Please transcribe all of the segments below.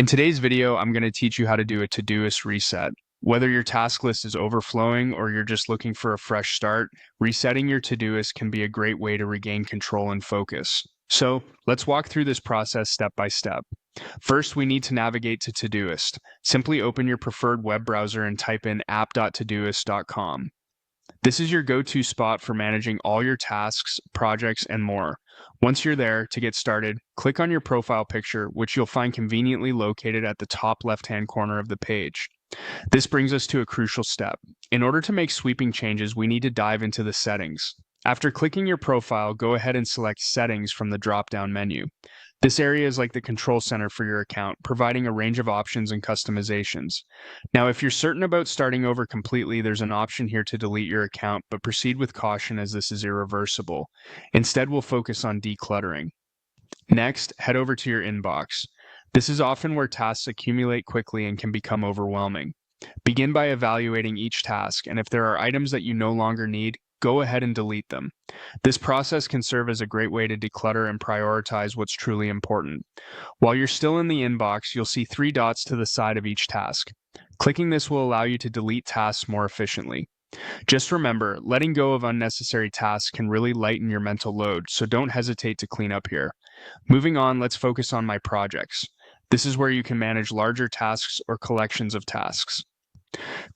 In today's video, I'm going to teach you how to do a Todoist reset. Whether your task list is overflowing or you're just looking for a fresh start, resetting your Todoist can be a great way to regain control and focus. So let's walk through this process step by step. First, we need to navigate to Todoist. Simply open your preferred web browser and type in app.todoist.com. This is your go-to spot for managing all your tasks, projects, and more. Once you're there, to get started, click on your profile picture, which you'll find conveniently located at the top left-hand corner of the page. This brings us to a crucial step. In order to make sweeping changes, we need to dive into the settings. After clicking your profile, go ahead and select Settings from the drop-down menu. This area is like the control center for your account, providing a range of options and customizations. Now, if you're certain about starting over completely, there's an option here to delete your account, but proceed with caution as this is irreversible. Instead, we'll focus on decluttering. Next, head over to your inbox. This is often where tasks accumulate quickly and can become overwhelming. Begin by evaluating each task, and if there are items that you no longer need, go ahead and delete them. This process can serve as a great way to declutter and prioritize what's truly important. While you're still in the inbox, you'll see 3 dots to the side of each task. Clicking this will allow you to delete tasks more efficiently. Just remember, letting go of unnecessary tasks can really lighten your mental load, so don't hesitate to clean up here. Moving on, let's focus on My Projects. This is where you can manage larger tasks or collections of tasks.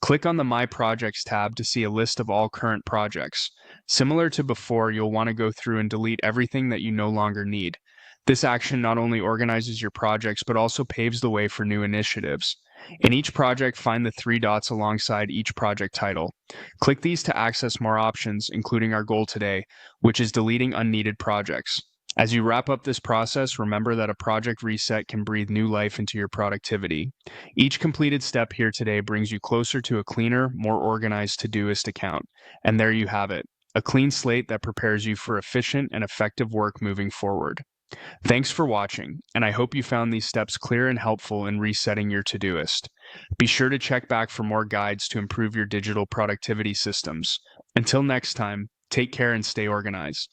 Click on the My Projects tab to see a list of all current projects. Similar to before, you'll want to go through and delete everything that you no longer need. This action not only organizes your projects, but also paves the way for new initiatives. In each project, find the 3 dots alongside each project title. Click these to access more options, including our goal today, which is deleting unneeded projects. As you wrap up this process, remember that a project reset can breathe new life into your productivity. Each completed step here today brings you closer to a cleaner, more organized Todoist account. And there you have it, a clean slate that prepares you for efficient and effective work moving forward. Thanks for watching, and I hope you found these steps clear and helpful in resetting your Todoist. Be sure to check back for more guides to improve your digital productivity systems. Until next time, take care and stay organized.